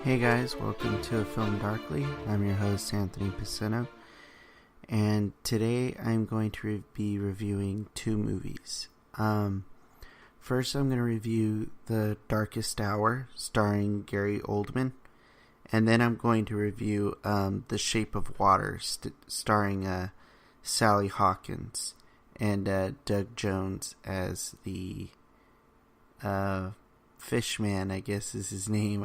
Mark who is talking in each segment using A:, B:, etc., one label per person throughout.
A: Hey guys, welcome to A Film Darkly. I'm your host, Anthony Pacino, and today I'm going to be reviewing two movies. First, I'm going to review The Darkest Hour, starring Gary Oldman, and then I'm going to review The Shape of Water, starring Sally Hawkins and Doug Jones as the Fishman, I guess is his name.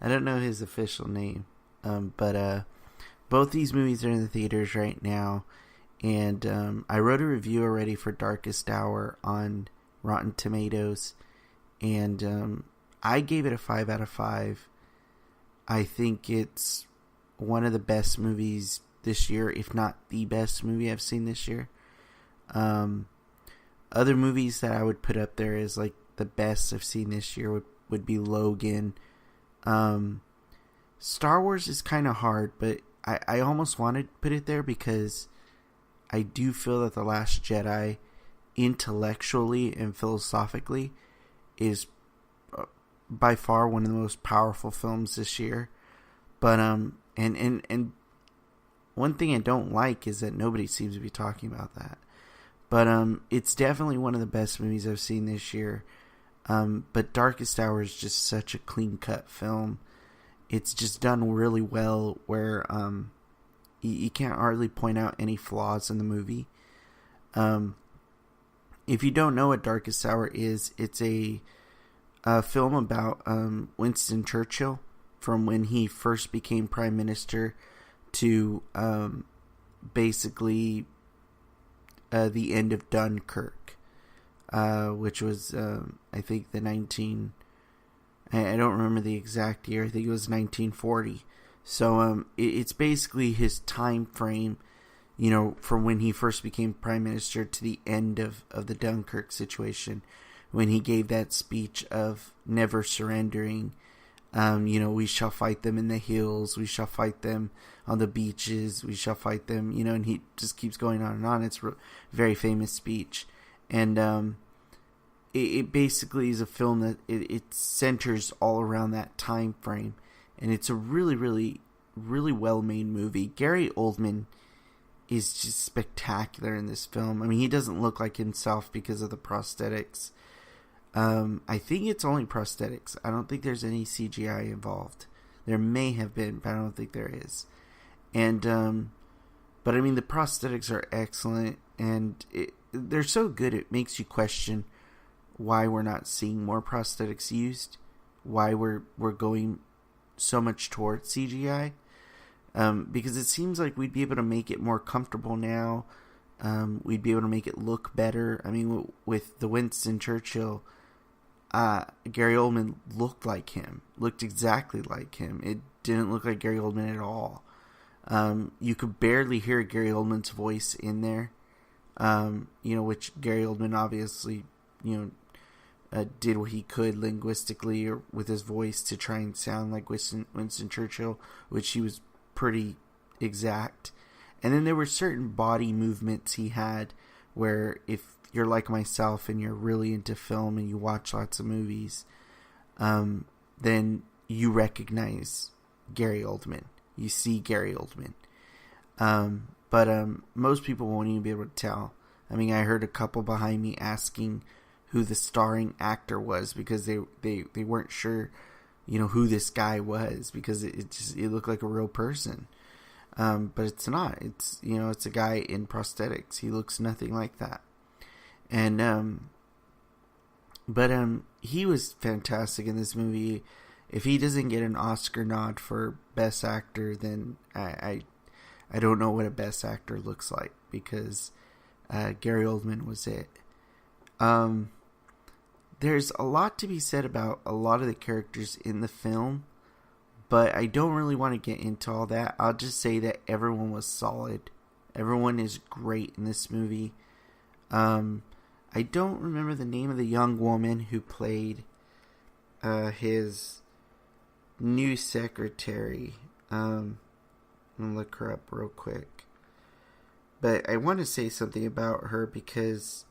A: I don't know his official name. But both these movies are in the theaters right now. And I wrote a review already for Darkest Hour on Rotten Tomatoes. And I gave it a 5 out of 5. I think it's one of the best movies this year, if not the best movie I've seen this year. Other movies that I would put up there is like the best I've seen this year would be Logan. Star Wars is kind of hard, but I almost wanted to put it there because I do feel that The Last Jedi, intellectually and philosophically, is by far one of the most powerful films this year. But and one thing I don't like is that nobody seems to be talking about that. But it's definitely one of the best movies I've seen this year. But Darkest Hour is just such a clean-cut film. It's just done really well where you can't hardly point out any flaws in the movie. If you don't know what Darkest Hour is, it's a film about Winston Churchill from when he first became Prime Minister to basically the end of Dunkirk. Which was, I think, I don't remember the exact year. I think it was 1940. So, it's basically his time frame, from when he first became Prime Minister to the end of the Dunkirk situation, when he gave that speech of never surrendering. We shall fight them in the hills. We shall fight them on the beaches. We shall fight them, and he just keeps going on and on. It's a very famous speech. And it basically is a film that it centers all around that time frame. And it's a really, really, really well-made movie. Gary Oldman is just spectacular in this film. I mean, he doesn't look like himself because of the prosthetics. I think it's only prosthetics. I don't think there's any CGI involved. There may have been, but I don't think there is. And, but I mean, the prosthetics are excellent. And they're so good, it makes you question why we're not seeing more prosthetics used, why we're going so much towards CGI, because it seems like we'd be able to make it more comfortable now. We'd be able to make it look better. I mean, with the Winston Churchill, Gary Oldman looked exactly like him. It didn't look like Gary Oldman at all. You could barely hear Gary Oldman's voice in there. Which Gary Oldman obviously, did what he could linguistically or with his voice to try and sound like Winston Churchill, which he was pretty exact. And then there were certain body movements he had where if you're like myself and you're really into film and you watch lots of movies, then you recognize Gary Oldman. You see Gary Oldman. But most people won't even be able to tell. I mean, I heard a couple behind me asking who the starring actor was because they weren't sure, who this guy was because it looked like a real person. But it's not. It's, it's a guy in prosthetics. He looks nothing like that. And, but he was fantastic in this movie. If he doesn't get an Oscar nod for Best Actor, then I don't know what a Best Actor looks like because Gary Oldman was it. There's a lot to be said about a lot of the characters in the film, but I don't really want to get into all that. I'll just say that everyone was solid. Everyone is great in this movie. I don't remember the name of the young woman who played his new secretary. I'm going to look her up real quick. But I want to say something about her because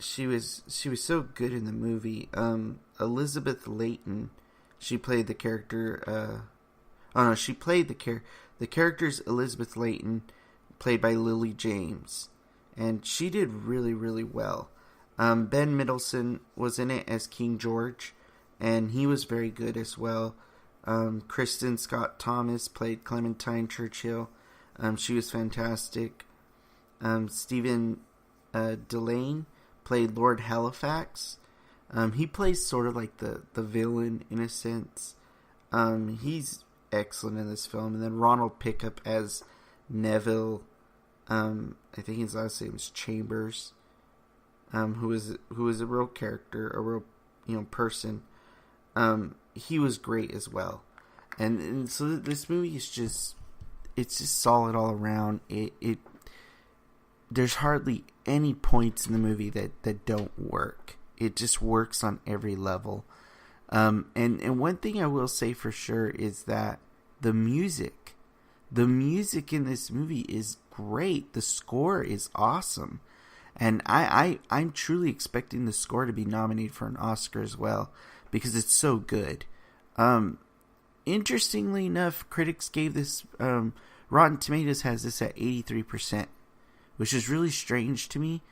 A: she was so good in the movie. Elizabeth Layton, She played the character. Oh no, she played the character's Elizabeth Layton, played by Lily James, and she did really, really well. Ben Mendelsohn was in it as King George, and he was very good as well. Kristen Scott Thomas played Clementine Churchill. She was fantastic. Stephen Delane played Lord Halifax. He plays sort of like the villain in a sense. He's excellent in this film. And then Ronald Pickup as Neville. I think his last name is Chambers. Who is a real character, a real person. He was great as well. And so this movie is just solid all around. There's hardly any points in the movie that don't work. It just works on every level. And one thing I will say for sure is that the music in this movie is great. The score is awesome. And I'm truly expecting the score to be nominated for an Oscar as well, because it's so good. Interestingly enough, critics gave this, Rotten Tomatoes has this at 83%, which is really strange to me,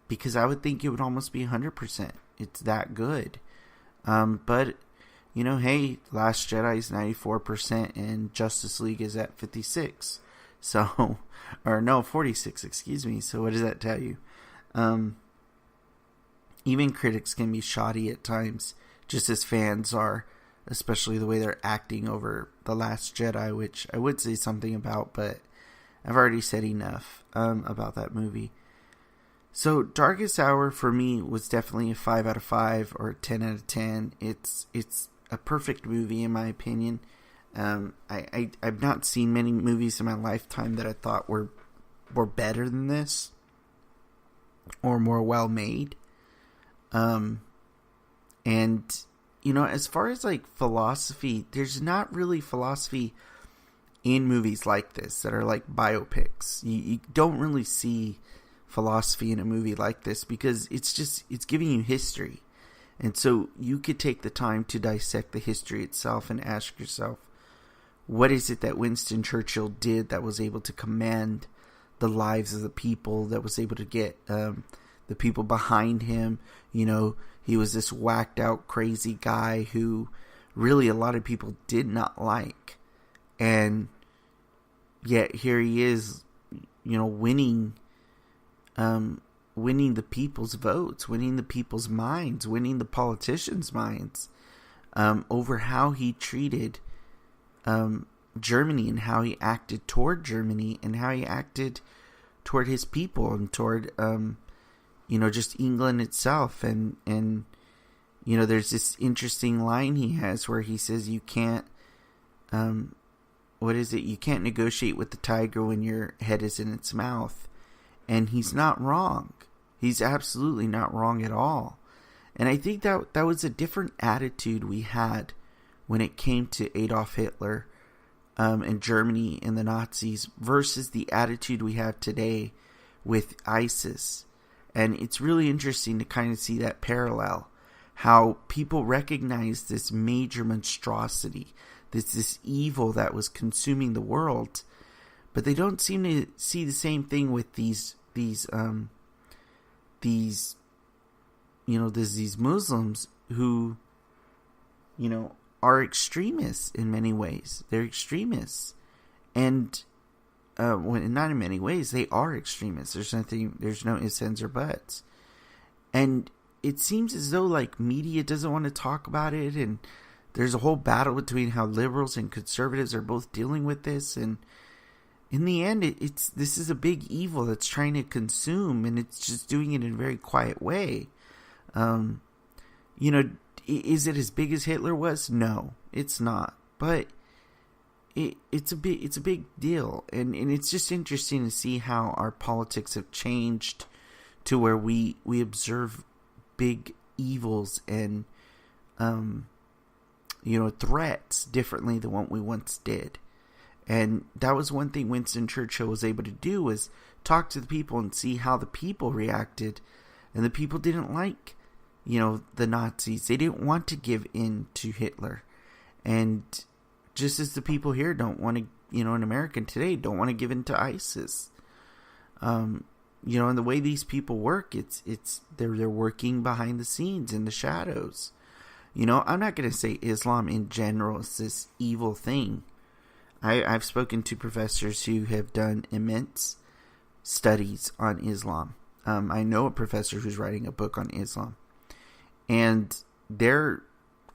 A: because I would think it would almost be 100%. It's that good. But, hey, Last Jedi is 94% and Justice League is at 56%. So, or no, 46, excuse me. So what does that tell you? Even critics can be shoddy at times, just as fans are, especially the way they're acting over The Last Jedi, which I would say something about, but I've already said enough about that movie. So Darkest Hour for me was definitely a 5 out of 5 or a 10 out of 10. It's a perfect movie in my opinion. I've not seen many movies in my lifetime that I thought were better than this or more well made. And as far as like philosophy, there's not really philosophy in movies like this that are like biopics. You don't really see philosophy in a movie like this because it's giving you history. And so you could take the time to dissect the history itself and ask yourself, what is it that Winston Churchill did that was able to command the lives of the people, that was able to get the people behind him? He was this whacked out crazy guy who really a lot of people did not like. And yet here he is, winning the people's votes, winning the people's minds, winning the politicians' minds over how he treated Germany and how he acted toward Germany and how he acted toward his people and toward just England itself. And there's this interesting line he has where he says you can't you can't negotiate with the tiger when your head is in its mouth. And he's not wrong. He's absolutely not wrong at all. And I think that was a different attitude we had when it came to Adolf Hitler and Germany and the Nazis versus the attitude we have today with ISIS. And it's really interesting to kind of see that parallel. How people recognize this major monstrosity, this evil that was consuming the world, but they don't seem to see the same thing with these Muslims who, are extremists in many ways. They're extremists. And, not in many ways, they are extremists. There's no ifs, ands, or buts. And it seems as though, like, media doesn't want to talk about it, and there's a whole battle between how liberals and conservatives are both dealing with this, and in the end, this is a big evil that's trying to consume, and it's just doing it in a very quiet way. Is it as big as Hitler was? No, it's not. But it's a big deal, and it's just interesting to see how our politics have changed to where we observe big evils and threats differently than what we once did. And that was one thing Winston Churchill was able to do, was talk to the people and see how the people reacted. And the people didn't like, the Nazis. They didn't want to give in to Hitler. And just as the people here don't want to, in America today, don't want to give in to ISIS. And the way these people work, they're working behind the scenes in the shadows. I'm not going to say Islam in general is this evil thing. I've spoken to professors who have done immense studies on Islam. I know a professor who's writing a book on Islam. And their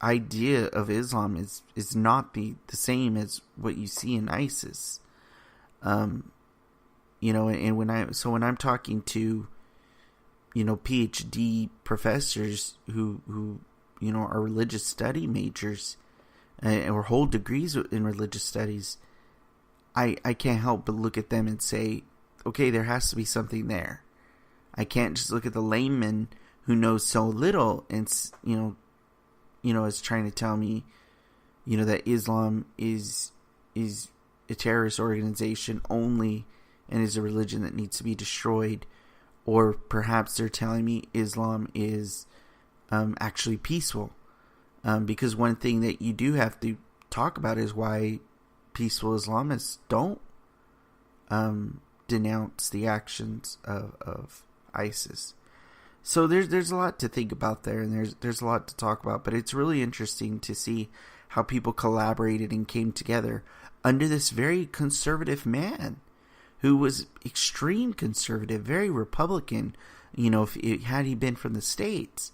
A: idea of Islam is not the same as what you see in ISIS. And when I'm talking to, PhD professors who are religious study majors or hold degrees in religious studies, I can't help but look at them and say, okay, there has to be something there. I can't just look at the layman who knows so little and, is trying to tell me, that Islam is a terrorist organization only and is a religion that needs to be destroyed. Or perhaps they're telling me Islam is actually peaceful. Because one thing that you do have to talk about is why peaceful Islamists don't denounce the actions of ISIS. So there's a lot to think about there, and there's a lot to talk about. But it's really interesting to see how people collaborated and came together under this very conservative man who was extreme conservative, very Republican, had he been from the States.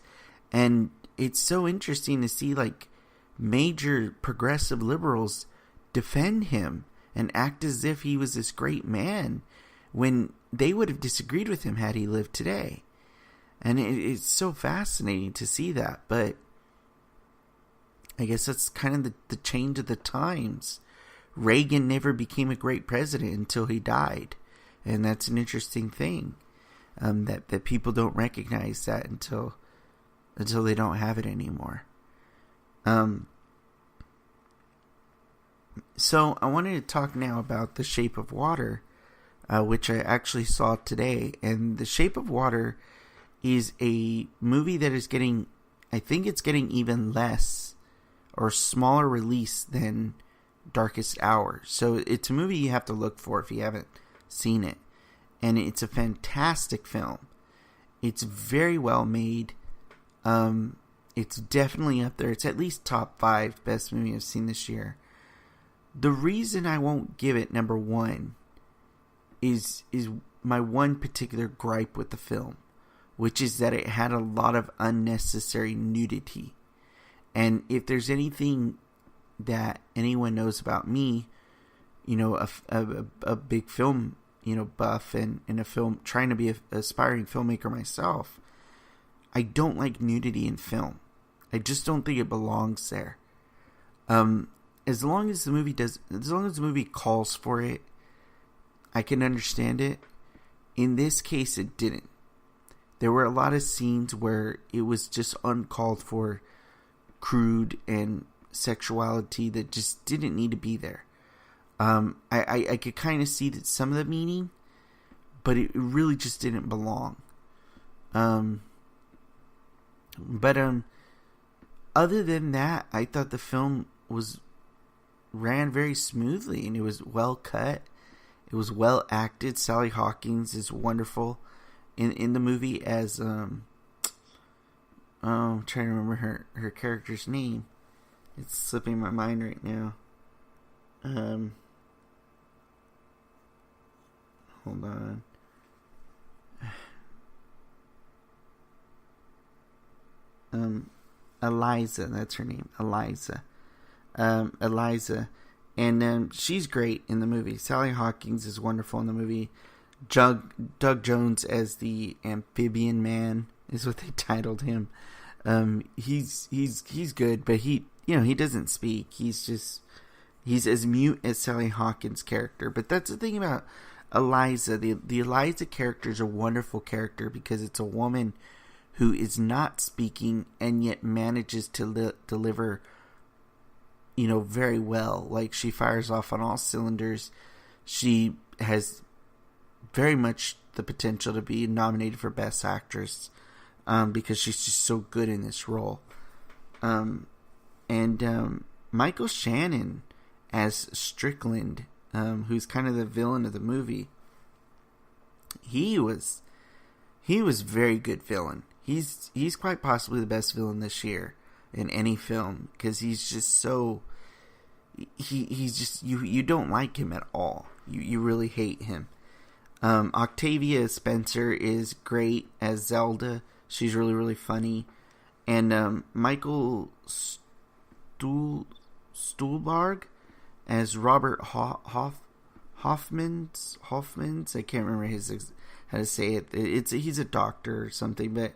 A: And it's so interesting to see major progressive liberals defend him and act as if he was this great man when they would have disagreed with him had he lived today. And it's so fascinating to see that. But I guess that's kind of the change of the times. Reagan never became a great president until he died. And that's an interesting thing. That people don't recognize that until they don't have it anymore. So I wanted to talk now about The Shape of Water, which I actually saw today. And The Shape of Water is a movie that is getting even less or smaller release than Darkest Hour. So it's a movie you have to look for if you haven't seen it. And it's a fantastic film. It's very well made. It's definitely up there. It's at least top 5 best movie I've seen this year. The reason I won't give it number 1 is my one particular gripe with the film, which is that it had a lot of unnecessary nudity. And if there's anything that anyone knows about me, a big film, buff and a film, trying to be an aspiring filmmaker myself, I don't like nudity in film. I just don't think it belongs there. As long as the movie calls for it, I can understand it. In this case, it didn't. There were a lot of scenes where it was just uncalled for, crude, and sexuality that just didn't need to be there. I could kind of see that some of the meaning, but it really just didn't belong. But other than that, I thought the film ran very smoothly, and it was well cut. It was well acted. Sally Hawkins is wonderful in the movie as I'm trying to remember her character's name. It's slipping my mind right now. Hold on. Eliza, that's her name. Eliza. And she's great in the movie. Sally Hawkins is wonderful in the movie. Doug Jones as the amphibian man is what they titled him. He's good, but he doesn't speak. He's as mute as Sally Hawkins' character. But that's the thing about Eliza. The Eliza character is a wonderful character because it's a woman who is not speaking and yet manages to deliver, very well. Like, she fires off on all cylinders. She has very much the potential to be nominated for Best Actress. because she's just so good in this role. And Michael Shannon as Strickland, who's kind of the villain of the movie. He was very good villain. He's quite possibly the best villain this year in any film, because he's just so he's just you don't like him at all. You really hate him. Octavia Spencer is great as Zelda. She's really, really funny. And Michael Stuhlbarg as Robert Hoffman's. I can't remember how to say it. He's a doctor or something, but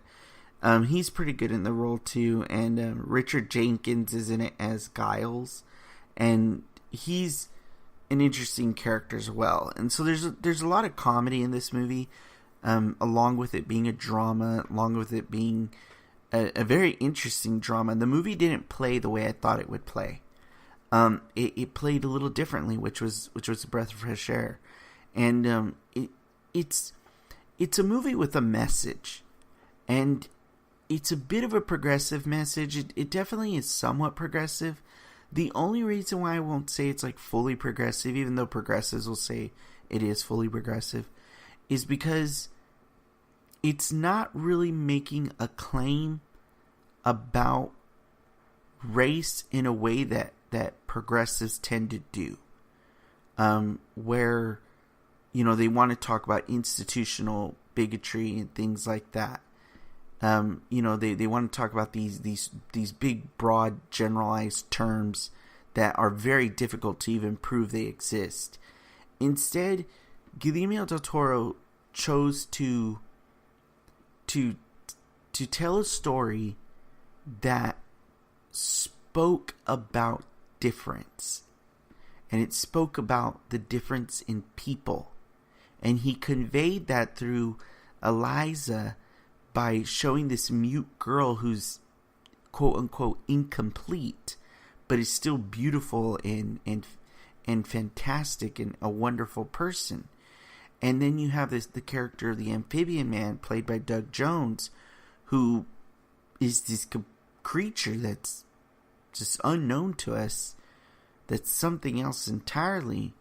A: he's pretty good in the role too. And Richard Jenkins is in it as Giles, and he's an interesting character as well. And so there's a lot of comedy in this movie, along with it being a drama, along with it being a very interesting drama. The movie didn't play the way I thought it would play. It played a little differently, which was a breath of fresh air. And it's a movie with a message, and it's a bit of a progressive message. It definitely is somewhat progressive. The only reason why I won't say it's like fully progressive, even though progressives will say it is fully progressive, is because it's not really making a claim about race in a way that progressives tend to do. Where, they want to talk about institutional bigotry and things like that. They want to talk about these big, broad, generalized terms that are very difficult to even prove they exist. Instead, Guillermo del Toro chose to tell a story that spoke about difference, and it spoke about the difference in people, and he conveyed that through Eliza by showing this mute girl who's quote unquote incomplete, but is still beautiful and fantastic and a wonderful person. And then you have the character of the amphibian man played by Doug Jones, who is this creature that's just unknown to us, that's something else entirely,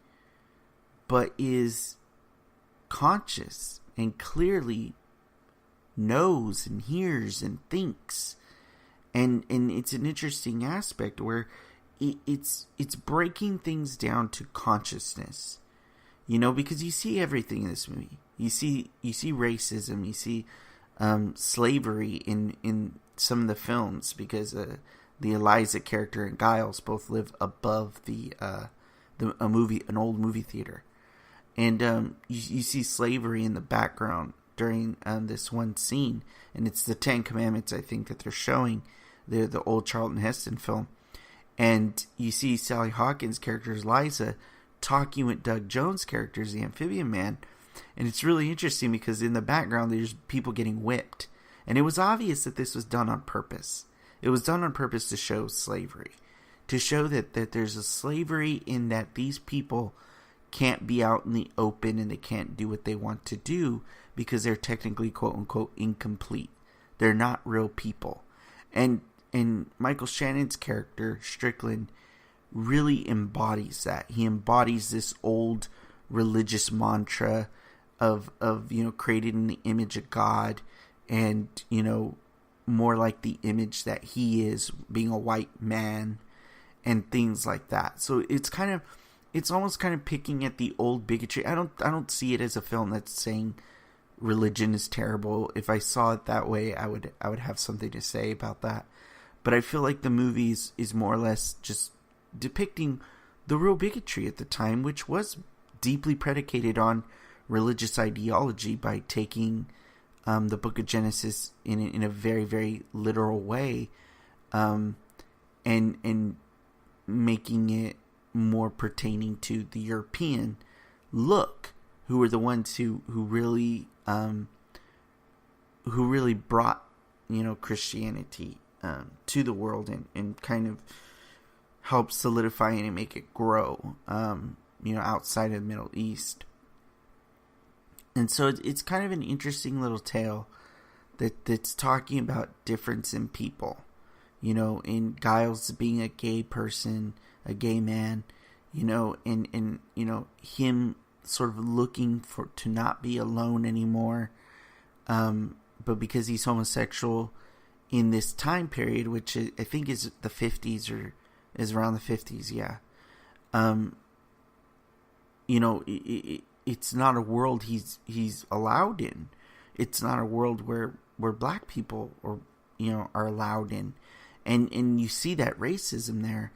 A: but is conscious and clearly knows and hears and thinks. And it's an interesting aspect where it's breaking things down to consciousness, because you see everything in this movie. You see racism, you see slavery in some of the films, because the Eliza character and Giles both live above an old movie theater, and you see slavery in the background during this one scene, and it's the Ten Commandments, I think, that they're showing, the old Charlton Heston film. And you see Sally Hawkins' character Eliza talking with Doug Jones' character, the amphibian man, and it's really interesting because in the background there's people getting whipped, and it was obvious that this was done on purpose. It was done on purpose to show slavery, to show that there's a slavery in that these people can't be out in the open and they can't do what they want to do because they're technically quote unquote incomplete. They're not real people. And Michael Shannon's character, Strickland, really embodies that. He embodies this old religious mantra of created in the image of God, and more like the image that he is, being a white man and things like that. So it's almost kind of picking at the old bigotry. I don't see it as a film that's saying religion is terrible. If I saw it that way, I would have something to say about that. But I feel like the movie is more or less just depicting the real bigotry at the time, which was deeply predicated on religious ideology by taking the Book of Genesis in a very, very literal way, and making it more pertaining to the European look, who were the ones who really brought Christianity to the world and kind of helped solidify it and make it grow outside of the Middle East. And so it's kind of an interesting little tale that's talking about difference in people. In Giles being a gay person, a gay man, and him sort of looking to not be alone anymore. But because he's homosexual in this time period, which I think is the 50s or is around the 50s, yeah. It's not a world he's allowed in. It's not a world where black people are allowed in. And you see that racism there.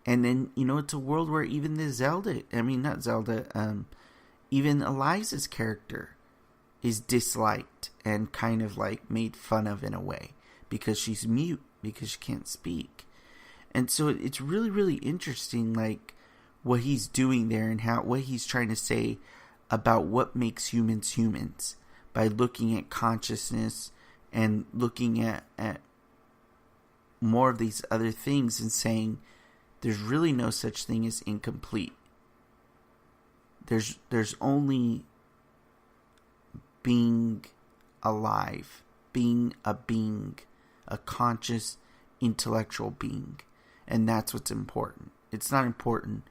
A: And then, it's a world where even even Eliza's character is disliked and kind of like made fun of in a way because she's mute, because she can't speak. And so it's really, really interesting, like, what he's doing there and what he's trying to say about what makes humans by looking at consciousness and looking at more of these other things and saying there's really no such thing as incomplete. There's only being alive, being, a conscious, intellectual being. And that's what's important. It's not important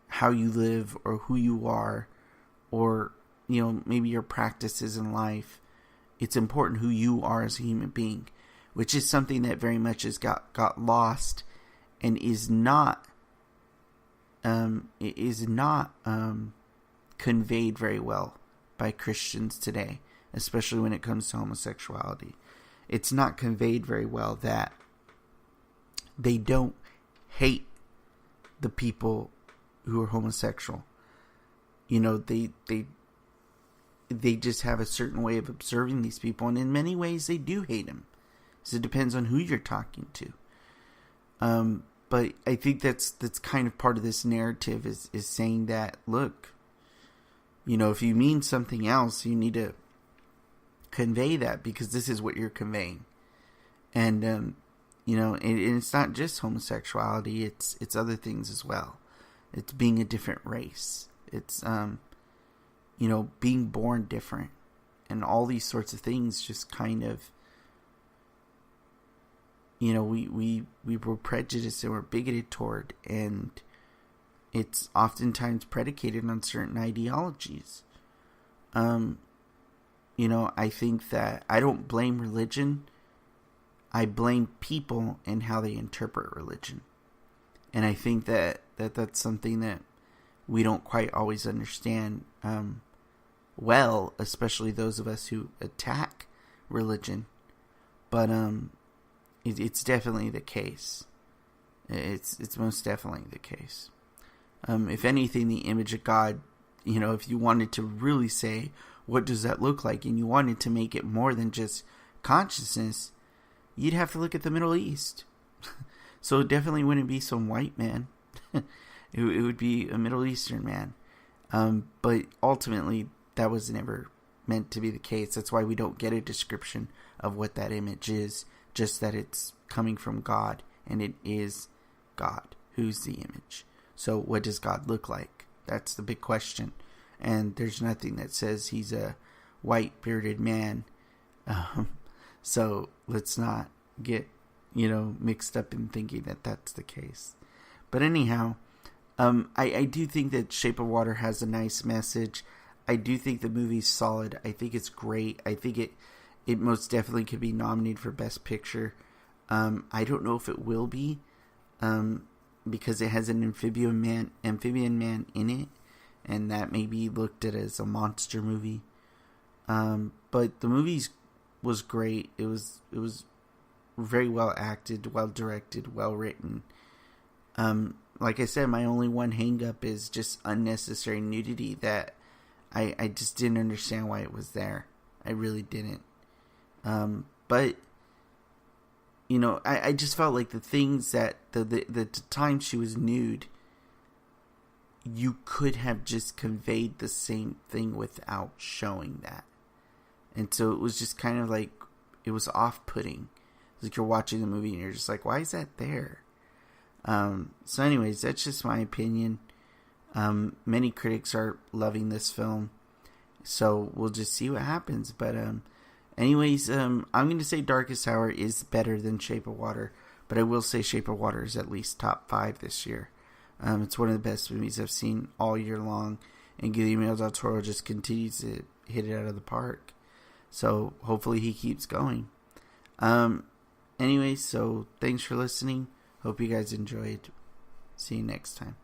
A: how you live or who you are or, maybe your practices in life. It's important who you are as a human being, which is something that very much has got lost and is not conveyed very well by Christians today, especially when it comes to homosexuality. It's not conveyed very well that they don't hate the people who are homosexual. They just have a certain way of observing these people, and in many ways they do hate them. So it depends on who you're talking to. But I think that's kind of part of this narrative is saying that, look, if you mean something else, you need to convey that because this is what you're conveying. And, and it's not just homosexuality, it's other things as well. It's being a different race. It's, being born different. And all these sorts of things just kind of, we were prejudiced and we're bigoted toward, and it's oftentimes predicated on certain ideologies. I think that I don't blame religion. I blame people and how they interpret religion. And I think that's something that we don't quite always understand well, especially those of us who attack religion. But it's definitely the case. It's most definitely the case. If anything, the image of God, if you wanted to really say, what does that look like? And you wanted to make it more than just consciousness, you'd have to look at the Middle East. So it definitely wouldn't be some white man. It would be a Middle Eastern man. But ultimately, that was never meant to be the case. That's why we don't get a description of what that image is, just that it's coming from God, and it is God who's the image. So what does God look like? That's the big question. And there's nothing that says he's a white bearded man. So let's not get, mixed up in thinking that that's the case. But anyhow, I do think that Shape of Water has a nice message. I do think the movie's solid. I think it's great. I think it most definitely could be nominated for Best Picture. I don't know if it will be, because it has an amphibian man in it, and that may be looked at as a monster movie. But the movie was great. It was very well acted, well directed, well written. Like I said, my only one hang up is just unnecessary nudity that I just didn't understand why it was there. I really didn't. But I just felt like the things that the time she was nude, you could have just conveyed the same thing without showing that. And so it was just kind of like, it was off-putting. It's like you're watching the movie and you're just like, why is that there? So anyways, that's just my opinion. Many critics are loving this film, so we'll just see what happens. But Anyways, I'm going to say Darkest Hour is better than Shape of Water, but I will say Shape of Water is at least top 5 this year. It's one of the best movies I've seen all year long, and Guillermo del Toro just continues to hit it out of the park. So hopefully he keeps going. Anyways, so thanks for listening. Hope you guys enjoyed. See you next time.